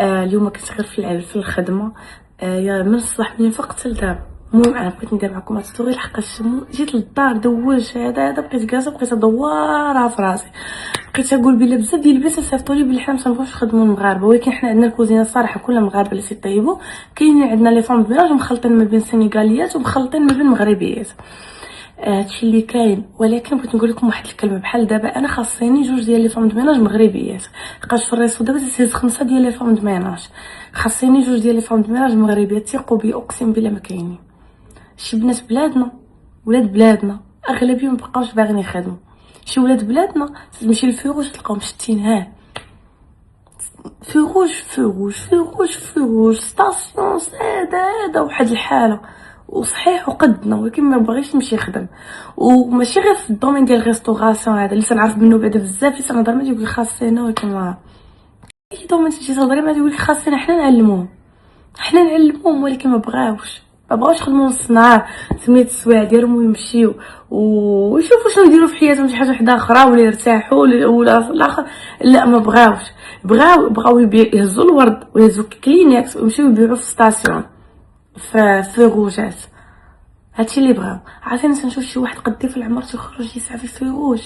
اليوم كنت غير في الخدمه. يا من الصباح منين فقت لدابا. المهم انا بغيت ندير معكم هاد ستوري لحقاش جيت للدار دوج هذا بقيت جالسه بقيت ادورها في راسي. بقيت نقول بلا بزاف ديال البنات صيفطوا لي بلي حنا متنبغيوش نخدموا المغاربه، ولكن حنا عندنا الكوزينه الصراحه كلها مغاربه اللي تيطيبوا. كاينين عندنا لي فام بلاج مخلطين ما بين سينيغاليات ومخلطين ما بين مغربيات. هادشي اللي كاين. ولكن بغيت نقول لكم واحد الكلمه، بحال دابا انا خاصني جوج ديال لي فام د ميناج مغربيات، لقاش في الريسو دابا تهز 5 ديال لي فام د ميناج. خاصني جوج ديال لي فام د ميناج مغربيات، ثقوا بي اقسم بالله ما كاينين. شي بنات بلادنا ولاد بلادنا اغلبيه مبقاوش باغيين يخدموا. شي ولاد بلادنا تمشي للفروج تلقاهم شتين ها فروج ستاسيون هذا واحد الحاله وصحيح وقدنا، ولكن ما بغيش نمشي نخدم. وماشي غير في الدومين ديال الريستوراسيون هذا اللي تنعرف منه بعدا بزاف، اللي تنهضر معاه يقول خاصنا، ولكن ما اي دومين تجي تهضري معاه يقول خاصنا حنا نعلموهم، ولكن ما بغاوش يخدموا نص نهار 8 السوايع ديالهم ويمشيو ويشوفوا شنو يديروا في حياتهم، شي حاجه وحده اخرى ولا يرتاحوا ولا الاخر. لا ما بغاوش، بغاو يهزوا الورد ويهزوا كلينكس ويمشيو يبيعوا في ستاسيون في روجات. هادشي اللي بغاو. عارفين تنشوف شي واحد قدي في العمر تيخرج يسعى في فروج،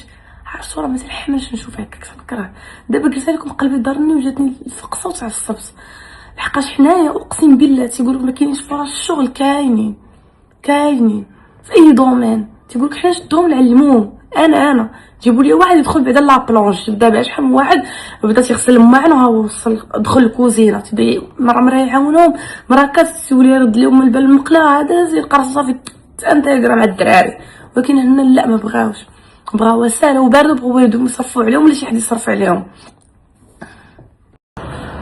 صورة ما تنحملش نشوف هكاك تنكره. دابا قلت لكم قلبي ضرني وجاتني الفقصه وتعصبت، لحقاش حنايا اقسم بالله تيقولوا ما كاينينش فرص الشغل. كاينين في اي دومين. تيقولك حنا شدوهم نعلموهم. انا جيبوا لي واحد يدخل بعدا لابلونج. دابا شحال من واحد بدا تيغسل الماعن وها وصل دخل الكوزينه، تبي مرة يعاونهم، مرة كتسولي يرد لهم البال المقله هذا زي القرصه صافي تانتيغرا مع الدراري. ولكن هنا لا، ما بغاو ساهله وبارده، بغاو يدوم يصرفوا عليهم ولا شي حد يصرف عليهم.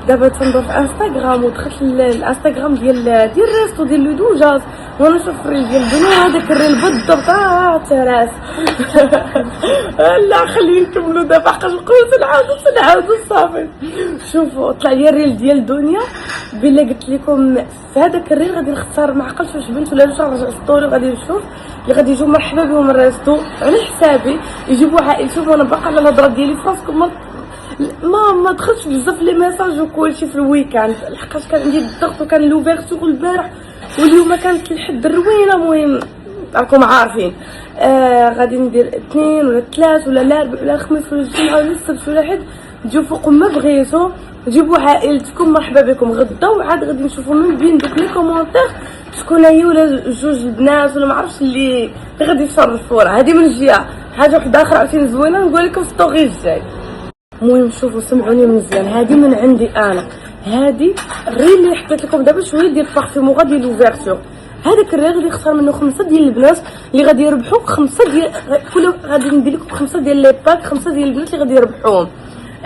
دابا تندور في انستغرام ودخلت الانستغرام ديال ريستو ديال لودوجاز، وانا نشوف الريل ديال الدنيا هذاك الريل بالضبط تراس. لا خلينا نكملوا دابا حقاش نقولوا تنعاودوا صافي. شوفوا طلع لي الريل ديال الدنيا بلا قلت لكم في هذاك الريل غادي نختار ما عقلتش واش بنت ولا واش نرجع ستوري. غادي نشوف اللي غادي يجيو مرحبا بهم الريستو على حسابي، يجيبوا عائلتهم وانا باقا على الهضره ديالي فراسكم. ما دخلتش بزاف لي ميساج وكلشي في الويكاند، لحقاش كان عندي الضغط وكان لوفيرتور البارح واليوم كانت الحد الروينه. المهم راكم عارفين. غادي ندير 2 ولا 3 ولا الاربع ولا الخميس ولا الجمعه ولا السبت ولا حد، تجيو فوق ما بغيتو، جيبوا عائلتكم مرحبا بكم. غدا وعاد غادي نشوفوا من بين دوك لي كومونتير شكون هي ولا جوج البنات ولا ما عرفتش اللي غادي يشرفوا. هذه من جهه. حاجه وحده اخرى عرفتي زوينه نقول لكم في الطوغي الجاي. المهم شوفوا سمعوني مزيان، هذه من عندي انا. هذه الريل اللي حطيت لكم دابا شويه ديال البارفيوم وغادي لوفيرتور. هذاك الريل غادي نختار منه 5 ديال البنات اللي غادي يربحوا 5 ديال كل غادي ندير لكم 5 ديال لي باك، 5 ديال البنات اللي غادي يربحوهم.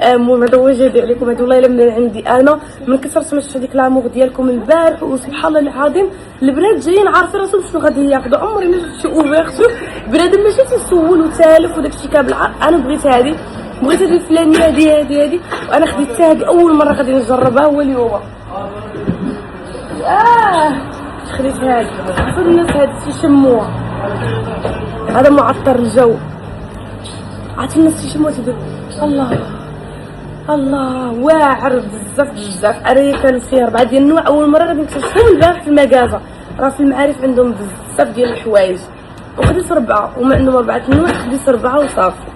المهم هذا هو جاي عليكم. هذا والله الا من عندي انا، من كثرت ما شفت هذيك لامور ديالكم البارح وسبحان الله العظيم البنات جايين عارفين راسهم شنو غادي ياخذوا. عمري ما شفت شي اوفيرتور بنادم ماشي تيسول وتالف وداكشي كامل. انا بغيت هذه الفلانيه هذه وانا خديت هذه اول مره غادي نجربها هو اليوم. خديت هذه عرفتوا الناس هذه تيشموها، هذا معطر الجو. عرفتوا الناس تيشموها تيقول الله واعر بزاف. انا كان فيه 4 ديال النوع، اول مره غادي نكتشفهم البارح في المكازا. راه في المعارف عندهم بزاف ديال الحوايج وخديت 4 وما عندهم 4 النوع، خديت 4 وصافي.